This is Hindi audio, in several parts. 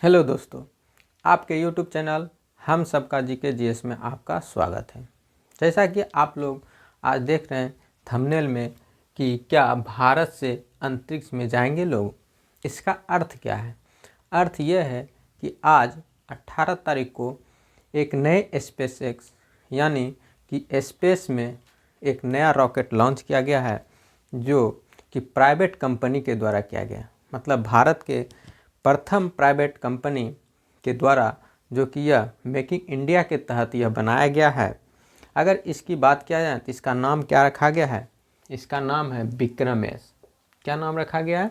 हेलो दोस्तों, आपके यूट्यूब चैनल हम सबका जीके जीएस में आपका स्वागत है। जैसा कि आप लोग आज देख रहे हैं थंबनेल में कि क्या भारत से अंतरिक्ष में जाएंगे लोग। इसका अर्थ क्या है? अर्थ यह है कि आज 18 तारीख को एक नए स्पेस एक्स यानी कि स्पेस में एक नया रॉकेट लॉन्च किया गया है, जो कि प्राइवेट कंपनी के द्वारा किया गया। मतलब भारत के प्रथम प्राइवेट कंपनी के द्वारा, जो कि यह मेकिंग इंडिया के तहत यह बनाया गया है। अगर इसकी बात किया जाए तो इसका नाम क्या रखा गया है? इसका नाम है विक्रम एस। क्या नाम रखा गया है?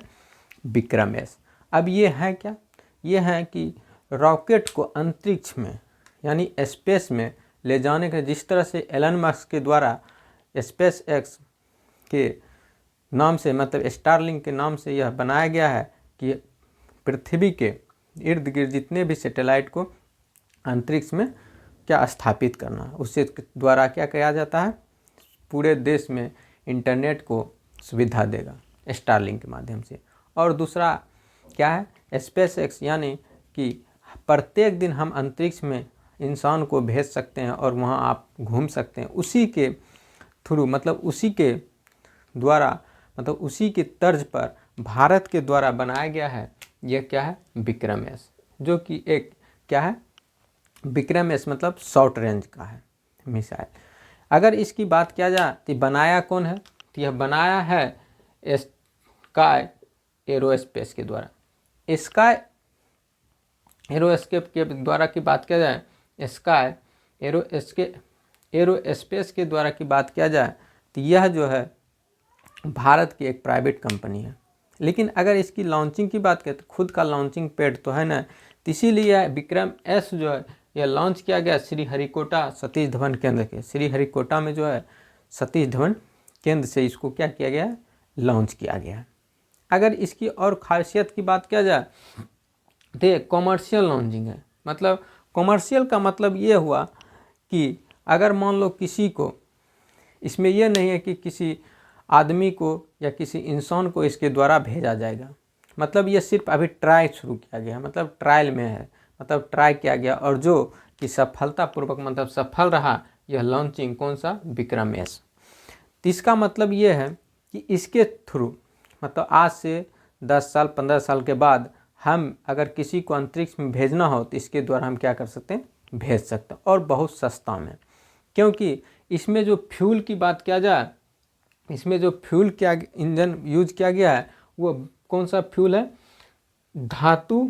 विक्रम एस। अब ये है क्या? ये है कि रॉकेट को अंतरिक्ष में यानी स्पेस में ले जाने के, जिस तरह से एलन मस्क के द्वारा स्पेस एक्स के नाम से, मतलब स्टारलिंक के नाम से यह बनाया गया है कि पृथ्वी के इर्द गिर्द जितने भी सैटेलाइट को अंतरिक्ष में क्या स्थापित करना, उससे द्वारा क्या किया जाता है, पूरे देश में इंटरनेट को सुविधा देगा स्टारलिंक के माध्यम से। और दूसरा क्या है? स्पेस एक्स, यानी कि प्रत्येक दिन हम अंतरिक्ष में इंसान को भेज सकते हैं और वहाँ आप घूम सकते हैं। उसी के थ्रू, मतलब उसी के द्वारा, मतलब उसी की तर्ज पर भारत के द्वारा बनाया गया है। यह क्या है? विक्रम एस, जो कि एक क्या है? विक्रम एस मतलब शॉर्ट रेंज का है मिसाइल। अगर इसकी बात किया जाए तो बनाया कौन है? तो यह बनाया है स्काई एरोस्पेस के द्वारा। स्काई एरोस्केप के द्वारा की बात किया जाए, स्काई एरोस्पेस के द्वारा की बात किया जाए तो यह जो है भारत की एक प्राइवेट कंपनी है। लेकिन अगर इसकी लॉन्चिंग की बात करें तो खुद का लॉन्चिंग पैड तो है ना, तो इसीलिए विक्रम एस जो है यह लॉन्च किया गया श्रीहरिकोटा सतीश धवन केंद्र के। श्रीहरिकोटा में जो है सतीश धवन केंद्र से इसको क्या किया गया है? लॉन्च किया गया है। अगर इसकी और खासियत की बात किया जाए तो ये कॉमर्शियल लॉन्चिंग है। मतलब कॉमर्शियल का मतलब ये हुआ कि अगर मान लो किसी को, इसमें यह नहीं है कि किसी आदमी को या किसी इंसान को इसके द्वारा भेजा जाएगा। मतलब ये सिर्फ अभी ट्राई शुरू किया गया है, मतलब ट्रायल में है, मतलब ट्राई किया गया और जो कि सफलतापूर्वक, मतलब सफल रहा यह लॉन्चिंग। कौन सा? विक्रम एस। तो इसका मतलब ये है कि इसके थ्रू, मतलब आज से 10 साल 15 साल के बाद हम अगर किसी को अंतरिक्ष में भेजना हो तो इसके द्वारा हम क्या कर सकते हैं? भेज सकते हैं, और बहुत सस्ता में। क्योंकि इसमें जो फ्यूल की बात किया जाए, इसमें जो फ्यूल क्या इंजन यूज किया गया है वो कौन सा फ्यूल है? धातु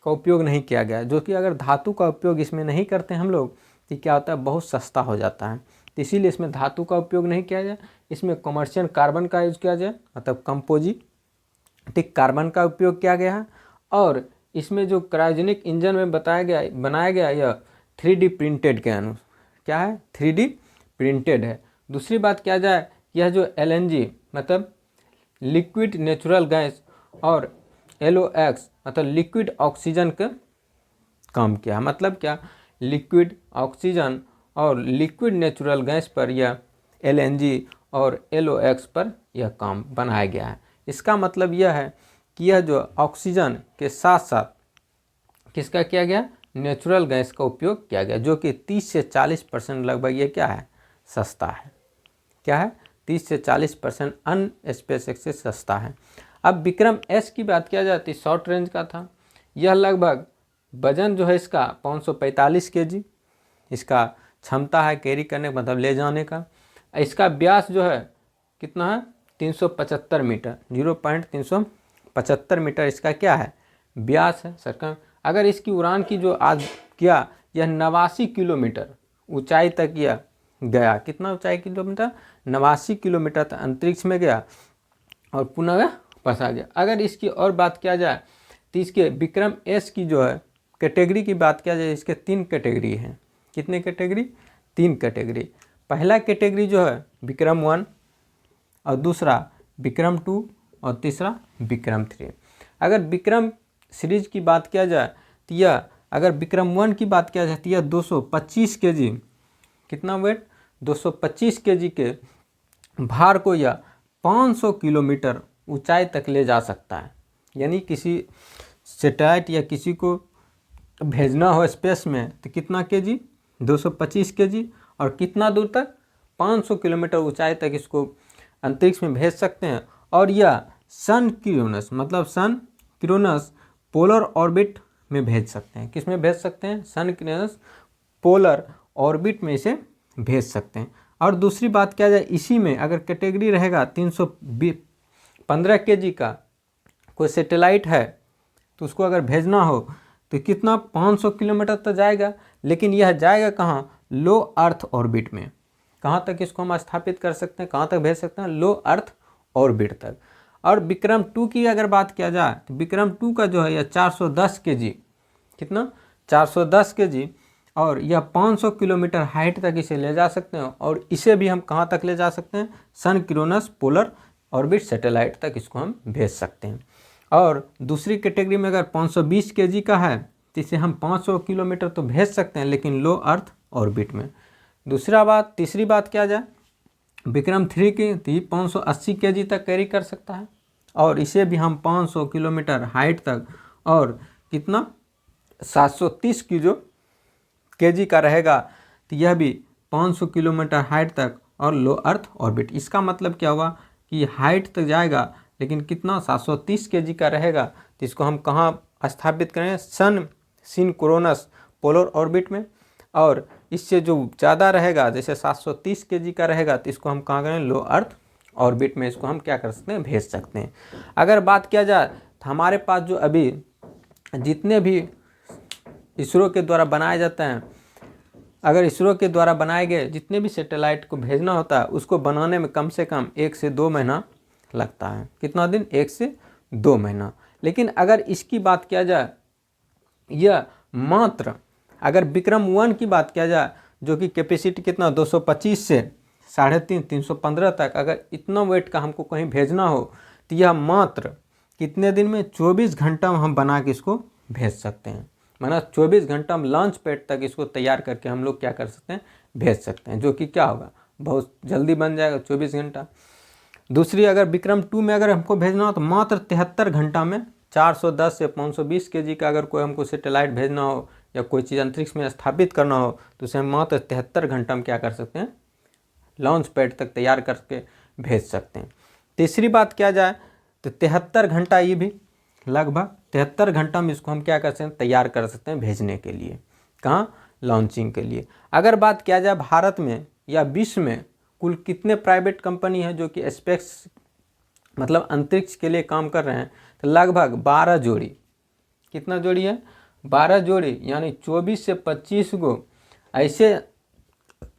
का उपयोग नहीं किया गया है। जो कि अगर धातु का उपयोग इसमें नहीं करते हम लोग तो क्या होता है? बहुत सस्ता हो जाता है। तो इसीलिए इसमें धातु का उपयोग नहीं किया जाए। इसमें कमर्शियल कार्बन का यूज किया जाए, मतलब कंपोजिटिक कार्बन का उपयोग किया गया है। और इसमें जो क्रायोजेनिक इंजन में बनाया गया यह 3D प्रिंटेड के अनुसार क्या है? 3D प्रिंटेड है। दूसरी बात किया जाए, यह जो LNG मतलब लिक्विड नेचुरल गैस और LOX मतलब लिक्विड ऑक्सीजन का काम किया। मतलब क्या? लिक्विड ऑक्सीजन और लिक्विड नेचुरल गैस पर यह LNG और LOX पर यह काम बनाया गया है। इसका मतलब यह है कि यह जो ऑक्सीजन के साथ साथ किसका किया गया? नेचुरल गैस का उपयोग किया गया, जो कि 30 से 40% लगभग ये क्या है? सस्ता है। क्या है? 30 से 40% अन्य स्पेस एक्स से सस्ता है। अब विक्रम एस की बात किया जाती, शॉर्ट रेंज का था। यह लगभग वजन जो है इसका 545 kg इसका क्षमता है कैरी करने, मतलब ले जाने का। इसका व्यास जो है कितना है? 375 मीटर, 0.375 मीटर इसका क्या है? व्यास है सरकम। अगर इसकी उड़ान की जो आज किया, यह 89 किलोमीटर ऊंचाई तक यह गया। कितना ऊंचाई किलोमीटर? 89 किलोमीटर तक अंतरिक्ष में गया और पुनः वापस आ गया। अगर इसकी और बात किया जाए तो इसके विक्रम एस की जो है कैटेगरी की बात किया जाए, इसके 3 कैटेगरी हैं। कितने कैटेगरी? 3 कैटेगरी। पहला कैटेगरी जो है विक्रम 1, और दूसरा विक्रम 2, और तीसरा विक्रम 3। अगर विक्रम सीरीज की बात किया जाए तो यह, अगर विक्रम 1 की बात किया जाए तो यह 225 kg, कितना वेट? 225 kg के भार को यह 500 किलोमीटर ऊंचाई तक ले जा सकता है। यानी किसी सैटेलाइट या किसी को भेजना हो स्पेस में तो कितना केजी, 225 केजी, और कितना दूर तक, 500 किलोमीटर ऊंचाई तक इसको अंतरिक्ष में भेज सकते हैं। और यह सन क्यूरोनस, मतलब सन क्यूरोनस पोलर ऑर्बिट में भेज सकते हैं। किस में भेज सकते हैं? सन क्यूरोनस पोलर ऑर्बिट में इसे भेज सकते हैं। और दूसरी बात क्या जाए, इसी में अगर कैटेगरी रहेगा 315 केजी का कोई सैटेलाइट है तो उसको अगर भेजना हो तो कितना, 500 किलोमीटर तक जाएगा, लेकिन यह जाएगा कहाँ? लो अर्थ ऑर्बिट में। कहाँ तक इसको हम स्थापित कर सकते हैं, कहाँ तक भेज सकते हैं? लो अर्थ ऑर्बिट तक। और विक्रम 2 की अगर बात किया जाए तो विक्रम 2 का जो है यह 410 केजी, कितना, 410 केजी, और यह 500 किलोमीटर हाइट तक इसे ले जा सकते हैं। और इसे भी हम कहाँ तक ले जा सकते हैं? सन क्यूरोनस पोलर ऑर्बिट सैटेलाइट तक इसको हम भेज सकते हैं। और दूसरी कैटेगरी में अगर 520 केजी का है तो इसे हम 500 किलोमीटर तो भेज सकते हैं, लेकिन लो अर्थ ऑर्बिट में। तीसरी बात क्या जाए, विक्रम 3 की तो 580 केजी तक कैरी कर सकता है, और इसे भी हम 500 किलोमीटर हाइट तक, और कितना, 730 केजी का रहेगा तो यह भी 500 किलोमीटर हाइट तक और लो अर्थ ऑर्बिट। इसका मतलब क्या हुआ कि हाइट तक जाएगा, लेकिन कितना, 730 केजी का रहेगा, तो इसको हम कहाँ स्थापित करें? सन सिनक्रोनस पोलर ऑर्बिट में। और इससे जो ज़्यादा रहेगा, जैसे 730 केजी का रहेगा, तो इसको हम कहाँ करें? लो अर्थ ऑर्बिट में इसको हम क्या कर सकते हैं? भेज सकते हैं। अगर बात किया जाए तो हमारे पास जो अभी जितने भी इसरो के द्वारा बनाए जाते हैं, अगर इसरो के द्वारा बनाए गए जितने भी सैटेलाइट को भेजना होता है उसको बनाने में कम से कम 1 से 2 महीना लगता है। कितना दिन? 1 से 2 महीना। लेकिन अगर इसकी बात किया जाए, यह मात्र अगर विक्रम 1 की बात किया जाए, जो कि कैपेसिटी कितना, 225 से 3.5 315 तक, अगर इतना वेट का हमको कहीं भेजना हो तो यह मात्र कितने दिन में? 24 घंटा में हम बना के इसको भेज सकते हैं। माना 24 घंटा हम लॉन्च पैड तक इसको तैयार करके हम लोग क्या कर सकते हैं? भेज सकते हैं, जो कि क्या होगा, बहुत जल्दी बन जाएगा, 24 घंटा। दूसरी, अगर विक्रम 2 में अगर हमको भेजना हो तो मात्र 73 घंटा में 410 से 520 केजी का अगर कोई हमको सैटेलाइट भेजना हो या कोई चीज़ अंतरिक्ष में स्थापित करना हो तो उसे हम मात्र 73 घंटा में क्या कर सकते हैं? लॉन्च पैड तक तैयार करके भेज सकते हैं। तीसरी बात किया जाए तो 73 घंटा, ये भी लगभग 73 घंटा में इसको हम क्या कर सकते हैं? तैयार कर सकते हैं भेजने के लिए। कहाँ? लॉन्चिंग के लिए। अगर बात किया जाए भारत में या विश्व में कुल कितने प्राइवेट कंपनी हैं जो कि स्पेस मतलब अंतरिक्ष के लिए काम कर रहे हैं, तो लगभग 12 जोड़ी। कितना जोड़ी है? 12 जोड़ी, यानी 24 से 25 गो ऐसे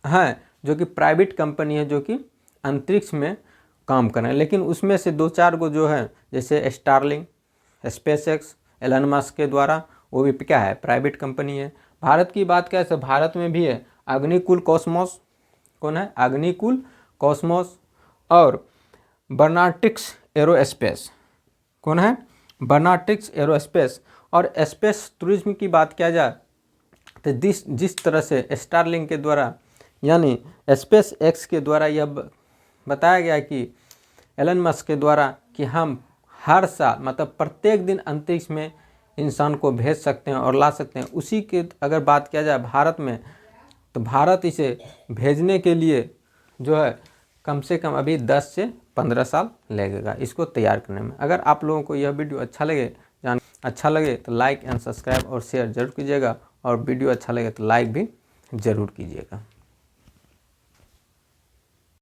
हैं जो कि प्राइवेट कंपनी है जो कि अंतरिक्ष में काम कर रहे हैं। लेकिन उसमें से 2-4 गो जो है, जैसे स्टारलिंक, स्पेसएक्स, एलन मस्क के द्वारा, वो भी क्या है? प्राइवेट कंपनी है। भारत की बात क्या है, भारत में भी है अग्निकुल कॉस्मोस। कौन है? अग्निकुल कॉस्मोस। और बर्नाटिक्स एरोस्पेस। कौन है? बर्नाटिक्स एरोस्पेस। और स्पेस टूरिज्म की बात किया जाए तो जिस तरह से स्टारलिंक के द्वारा यानी स्पेस एक्स के द्वारा यह बताया गया कि एलन मस्क के द्वारा कि हम हर साल मतलब प्रत्येक दिन अंतरिक्ष में इंसान को भेज सकते हैं और ला सकते हैं, उसी के अगर बात किया जाए भारत में, तो भारत इसे भेजने के लिए जो है कम से कम अभी 10 से 15 साल लगेगा इसको तैयार करने में। अगर आप लोगों को यह वीडियो अच्छा लगे तो लाइक एंड सब्सक्राइब और शेयर जरूर कीजिएगा, और वीडियो अच्छा लगे तो लाइक भी ज़रूर कीजिएगा।